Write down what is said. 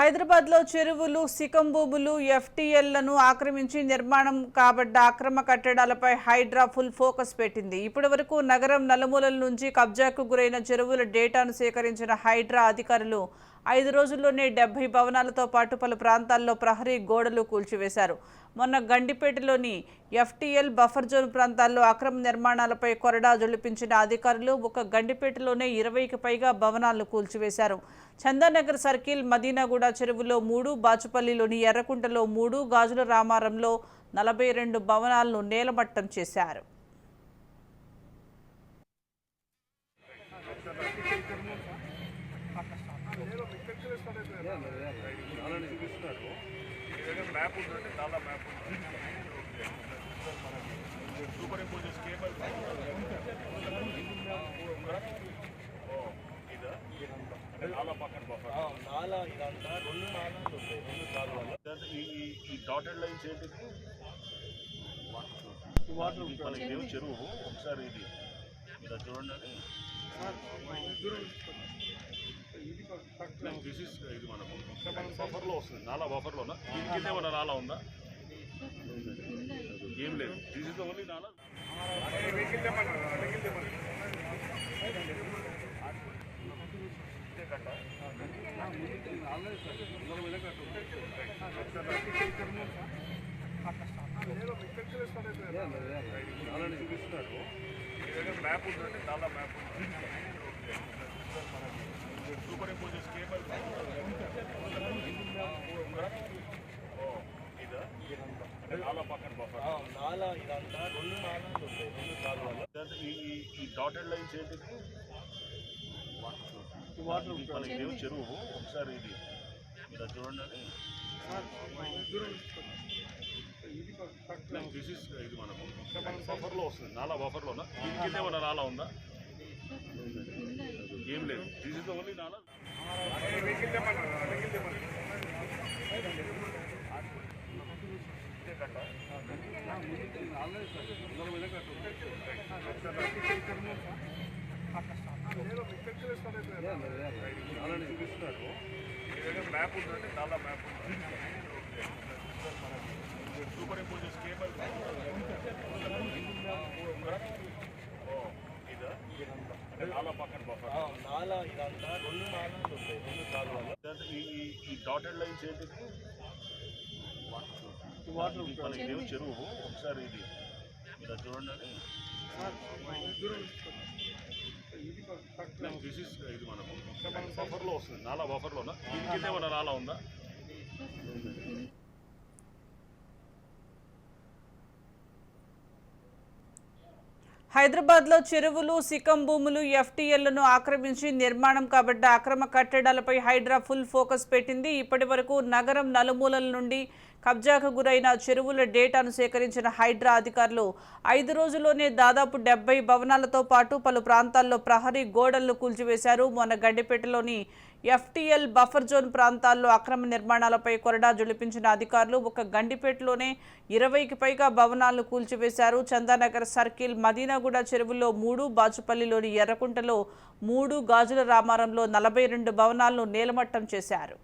హైదరాబాద్లో చెరువులు, సికం భూములు, ఎఫ్టీఎల్లను ఆక్రమించి నిర్మాణం కాబడ్డ అక్రమ కట్టడాలపై హైడ్రా ఫుల్ ఫోకస్ పెట్టింది. ఇప్పటివరకు నగరం నలుమూలల నుంచి కబ్జాకు గురైన చెరువుల డేటాను సేకరించిన హైడ్రా అధికారులు 5 రోజుల్లోనే 70 భవనాలతో పాటు పలు ప్రాంతాల్లో ప్రహరీ గోడలు కూల్చివేశారు. మొన్న గండిపేటలోని ఎఫ్టీఎల్ బఫర్ జోన్ ప్రాంతాల్లో అక్రమ నిర్మాణాలపై కొరడా జొలిపించిన అధికారులు ఒక గండిపేటలోనే 20కి పైగా భవనాలను కూల్చివేశారు. చందానగర్ సర్కిల్, మదీనాగూడ చెరువులో 3, బాచుపల్లిలోని ఎర్రకుంటలో 3, గాజుల రామారంలో 42 భవనాలను నేలమట్టం చేశారు. ఈ డాటెడ్ లైన్స్ ఏంటిది చెరువు ఒకసారి ఇది చూడండి. ఇది మనకు బఫర్లో వస్తుంది, నాలా బఫర్లోనా దీని కింద ఏమన్నా నాలా ఉందా? ఏం లేదు, దిస్ ఇస్ ఓన్లీ నాలా. చూపిస్తున్నారు మ్యాప్ ఉందండి, నాలా మ్యాప్ సూపర్ ఇంపోజెస్ కేబుల్ నాలా పక్కన బఫర్ నాలా ఇదంతా 2 నాలాలు ఉంటాయి, 2 కాలువలు. ఈ డాటెడ్ లైన్స్ ఏంటిది మనకి చెరువు ఒకసారి ఇది చూడండి. ఇది మనకు బఫర్లో వస్తుంది, నాలా బఫర్లోనా దీని కింద ఏమన్నా నాలా ఉందా? ఏం లేదు, దిస్ ఇస్ ఓన్లీ నాలా. చూపిస్తున్నారు మ్యాప్ ఉందండి, నాలా మ్యాప్ సూపర్ ఇంపోజెస్ కేబుల్ నాలా పక్కన బఫర్ నాలా ఇదంతా 2 నాలాలు ఉంటాయి, 2 కాలువలు. ఈ డాటెడ్ లైన్స్ ఏంటిది మనకి చెరువు ఒకసారి ఇది చూడండి. ఇది మనకు బఫర్లో వస్తుంది, నాలా బఫర్లోనా దీని కింద ఏమన్నా నాలా ఉందా? హైదరాబాద్లో చెరువులు, సికం భూములు, ఎఫ్టీఎల్లను ఆక్రమించి నిర్మాణం కాబడ్డ అక్రమ కట్టడాలపై హైడ్రా ఫుల్ ఫోకస్ పెట్టింది. ఇప్పటివరకు నగరం నలుమూలల నుండి కబ్జాకు గురైన చెరువుల డేటాను సేకరించిన హైడ్రా అధికారులు 5 రోజుల్లోనే దాదాపు 70 భవనాలతో పాటు పలు ప్రాంతాల్లో ప్రహరీ గోడలను కూల్చివేశారు. మొన్న గండిపేటలోని ఎఫ్టీఎల్ బఫర్ జోన్ ప్రాంతాల్లో అక్రమ నిర్మాణాలపై కొరడా జొలిపించిన అధికారులు ఒక గండిపేటలోనే 20కి పైగా భవనాలను కూల్చివేశారు. చందానగర్ సర్కిల్, మదీనాగూడ చెరువులో 3, బాచుపల్లిలోని ఎర్రకుంటలో 3, గాజుల రామారంలో 42 భవనాలను నేలమట్టం చేశారు.